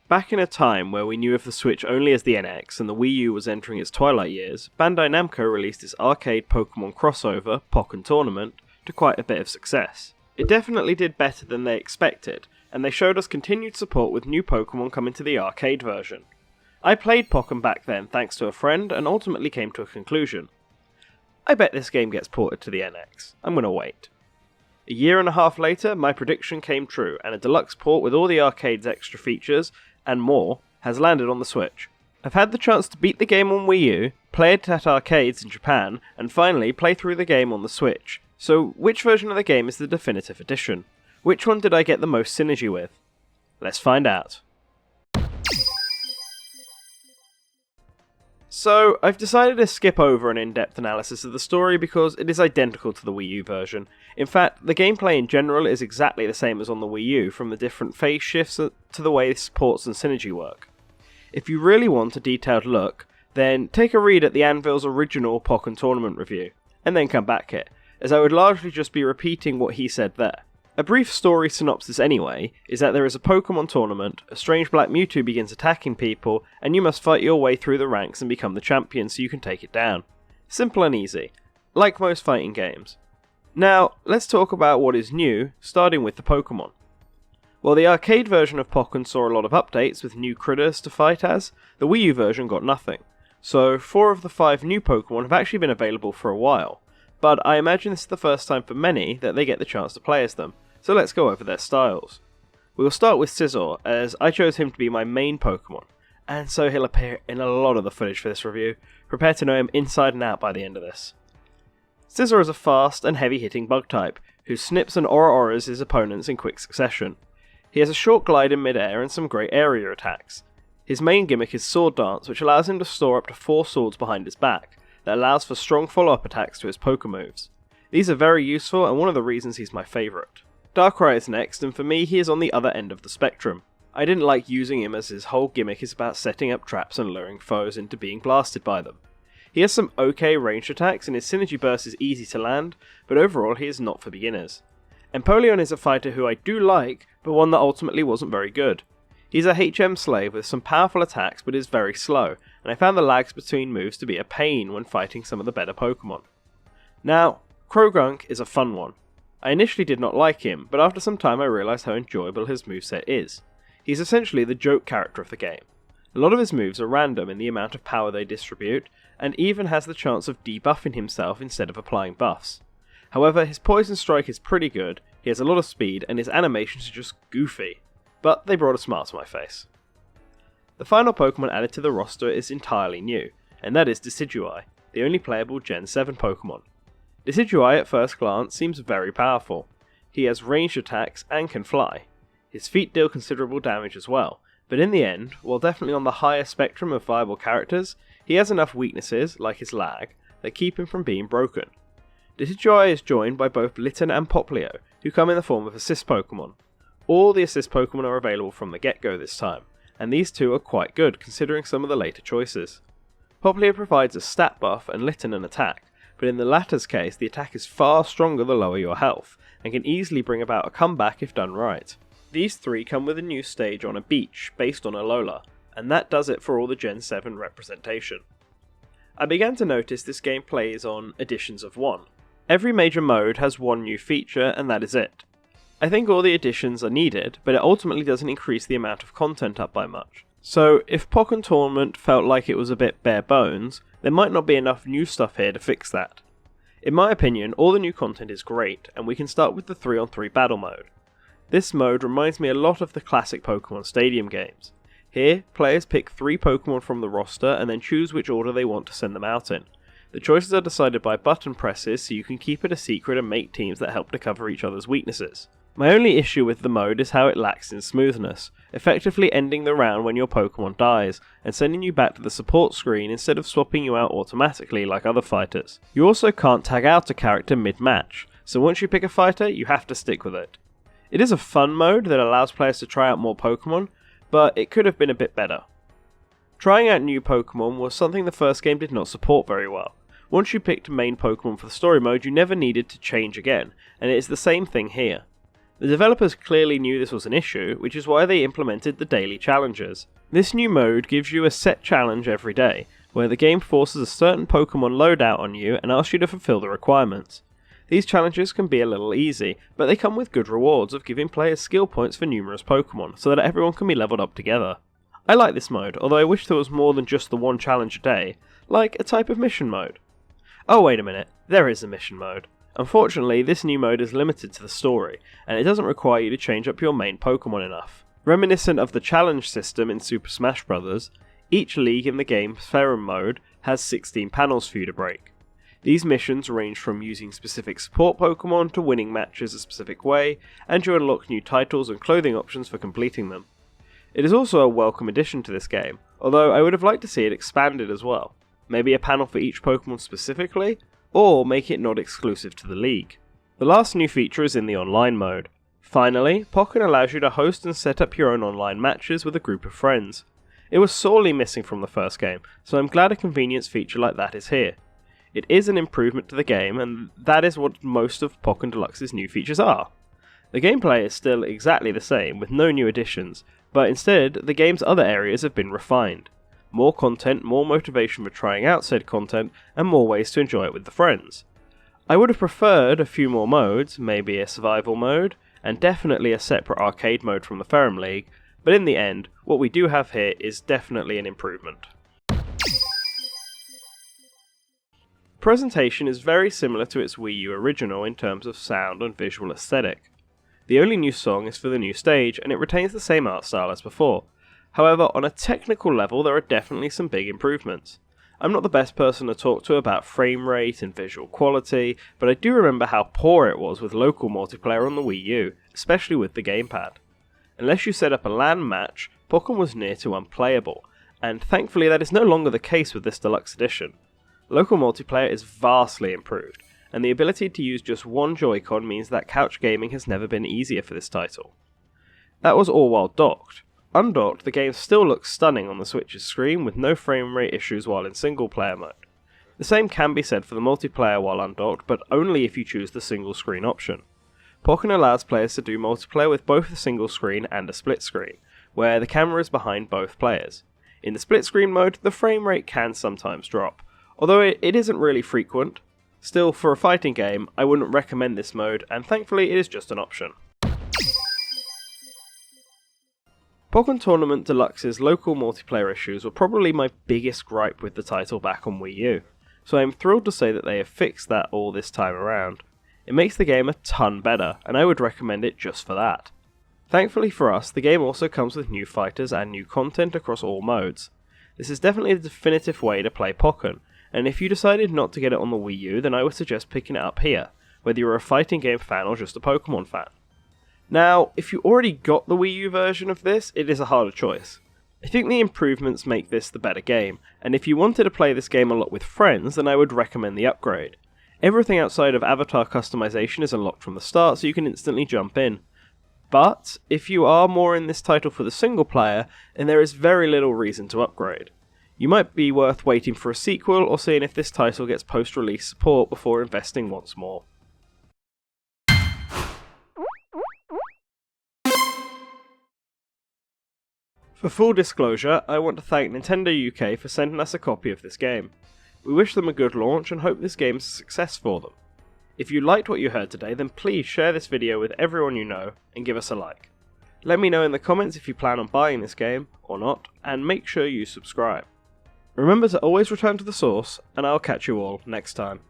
Back in a time where we knew of the Switch only as the NX and the Wii U was entering its twilight years, Bandai Namco released its arcade Pokémon crossover, Pokken Tournament, to quite a bit of success. It definitely did better than they expected, and they showed us continued support with new Pokémon coming to the arcade version. I played Pokken back then thanks to a friend and ultimately came to a conclusion. I bet this game gets ported to the NX. I'm gonna wait. A year and a half later, my prediction came true, and a deluxe port with all the arcade's extra features and more has landed on the Switch. I've had the chance to beat the game on Wii U, play it at arcades in Japan, and finally play through the game on the Switch. So which version of the game is the definitive edition? Which one did I get the most synergy with? Let's find out. So, I've decided to skip over an in-depth analysis of the story because it is identical to the Wii U version. In fact, the gameplay in general is exactly the same as on the Wii U, from the different phase shifts to the way supports and synergy work. If you really want a detailed look, then take a read at the Anvil's original Pokken Tournament review, and then come back here, as I would largely just be repeating what he said there. A brief story synopsis anyway, is that there is a Pokemon tournament, a strange black Mewtwo begins attacking people, and you must fight your way through the ranks and become the champion so you can take it down. Simple and easy, like most fighting games. Now, let's talk about what is new, starting with the Pokemon. While the arcade version of Pokken saw a lot of updates with new critters to fight as, the Wii U version got nothing. So 4 of the 5 new Pokemon have actually been available for a while, but I imagine this is the first time for many that they get the chance to play as them. So let's go over their styles. We will start with Sizzle, as I chose him to be my main Pokemon, and so he'll appear in a lot of the footage for this review. Prepare to know him inside and out by the end of this. Scissor is a fast and heavy hitting bug type, who snips and aura-auras his opponents in quick succession. He has a short glide in mid-air and some great area attacks. His main gimmick is Sword Dance, which allows him to store up to 4 swords behind his back, that allows for strong follow-up attacks to his Poké moves. These are very useful and one of the reasons he's my favourite. Darkrai is next, and for me he is on the other end of the spectrum. I didn't like using him as his whole gimmick is about setting up traps and luring foes into being blasted by them. He has some okay ranged attacks and his synergy burst is easy to land, but overall he is not for beginners. Empoleon is a fighter who I do like, but one that ultimately wasn't very good. He's a HM slave with some powerful attacks but is very slow, and I found the lags between moves to be a pain when fighting some of the better Pokemon. Now, Croagunk is a fun one. I initially did not like him, but after some time I realised how enjoyable his moveset is. He's essentially the joke character of the game. A lot of his moves are random in the amount of power they distribute, and even has the chance of debuffing himself instead of applying buffs. However, his Poison Strike is pretty good, he has a lot of speed, and his animations are just goofy. But they brought a smile to my face. The final Pokemon added to the roster is entirely new, and that is Decidua, the only playable Gen 7 Pokemon. Decidua at first glance seems very powerful. He has ranged attacks and can fly. His feet deal considerable damage as well, but in the end, while definitely on the higher spectrum of viable characters, he has enough weaknesses, like his lag, that keep him from being broken. Decidua is joined by both Litten and Popplio, who come in the form of assist Pokemon. All the assist Pokemon are available from the get-go this time, and these two are quite good considering some of the later choices. Popplio provides a stat buff and Litten an attack, but in the latter's case the attack is far stronger the lower your health, and can easily bring about a comeback if done right. These 3 come with a new stage on a beach, based on Alola, and that does it for all the Gen 7 representation. I began to notice this game plays on additions of 1. Every major mode has 1 new feature, and that is it. I think all the additions are needed, but it ultimately doesn't increase the amount of content up by much. So, if Pokken Tournament felt like it was a bit bare bones, there might not be enough new stuff here to fix that. In my opinion, all the new content is great, and we can start with the 3-on-3 battle mode. This mode reminds me a lot of the classic Pokemon Stadium games. Here, players pick 3 Pokemon from the roster and then choose which order they want to send them out in. The choices are decided by button presses, so you can keep it a secret and make teams that help to cover each other's weaknesses. My only issue with the mode is how it lacks in smoothness, effectively ending the round when your Pokemon dies, and sending you back to the support screen instead of swapping you out automatically like other fighters. You also can't tag out a character mid-match, so once you pick a fighter, you have to stick with it. It is a fun mode that allows players to try out more Pokemon, but it could have been a bit better. Trying out new Pokemon was something the first game did not support very well. Once you picked main Pokemon for the story mode, you never needed to change again, and it is the same thing here. The developers clearly knew this was an issue, which is why they implemented the daily challenges. This new mode gives you a set challenge every day, where the game forces a certain Pokemon loadout on you and asks you to fulfill the requirements. These challenges can be a little easy, but they come with good rewards of giving players skill points for numerous Pokemon, so that everyone can be leveled up together. I like this mode, although I wish there was more than just the one challenge a day, like a type of mission mode. Oh wait a minute, there is a mission mode. Unfortunately, this new mode is limited to the story, and it doesn't require you to change up your main Pokemon enough. Reminiscent of the challenge system in Super Smash Bros., each league in the game's Ferrum mode has 16 panels for you to break. These missions range from using specific support Pokemon to winning matches a specific way, and you unlock new titles and clothing options for completing them. It is also a welcome addition to this game, although I would have liked to see it expanded as well. Maybe a panel for each Pokemon specifically, or make it not exclusive to the league. The last new feature is in the online mode. Finally, Pokken allows you to host and set up your own online matches with a group of friends. It was sorely missing from the first game, so I'm glad a convenience feature like that is here. It is an improvement to the game, and that is what most of Pokken Deluxe's new features are. The gameplay is still exactly the same, with no new additions, but instead, the game's other areas have been refined. More content, more motivation for trying out said content, and more ways to enjoy it with the friends. I would have preferred a few more modes, maybe a survival mode, and definitely a separate arcade mode from the Ferrum League, but in the end, what we do have here is definitely an improvement. Presentation is very similar to its Wii U original in terms of sound and visual aesthetic. The only new song is for the new stage, and it retains the same art style as before. However, on a technical level there are definitely some big improvements. I'm not the best person to talk to about frame rate and visual quality, but I do remember how poor it was with local multiplayer on the Wii U, especially with the gamepad. Unless you set up a LAN match, Pokken was near to unplayable, and thankfully that is no longer the case with this deluxe edition. Local multiplayer is vastly improved, and the ability to use just one Joy-Con means that couch gaming has never been easier for this title. That was all while docked. Undocked, the game still looks stunning on the Switch's screen with no frame rate issues while in single player mode. The same can be said for the multiplayer while undocked, but only if you choose the single screen option. Pokken allows players to do multiplayer with both a single screen and a split screen, where the camera is behind both players. In the split screen mode, the frame rate can sometimes drop, although it isn't really frequent. Still, for a fighting game, I wouldn't recommend this mode, and thankfully it is just an option. Pokken Tournament Deluxe's local multiplayer issues were probably my biggest gripe with the title back on Wii U, so I am thrilled to say that they have fixed that all this time around. It makes the game a ton better, and I would recommend it just for that. Thankfully for us, the game also comes with new fighters and new content across all modes. This is definitely the definitive way to play Pokken, and if you decided not to get it on the Wii U, then I would suggest picking it up here, whether you're a fighting game fan or just a Pokemon fan. Now, if you already got the Wii U version of this, it is a harder choice. I think the improvements make this the better game, and if you wanted to play this game a lot with friends, then I would recommend the upgrade. Everything outside of avatar customization is unlocked from the start, so you can instantly jump in. But, if you are more in this title for the single player, then there is very little reason to upgrade. You might be worth waiting for a sequel or seeing if this title gets post-release support before investing once more. For full disclosure, I want to thank Nintendo UK for sending us a copy of this game. We wish them a good launch and hope this game is a success for them. If you liked what you heard today, then please share this video with everyone you know and give us a like. Let me know in the comments if you plan on buying this game or not, and make sure you subscribe. Remember to always return to the source, and I'll catch you all next time.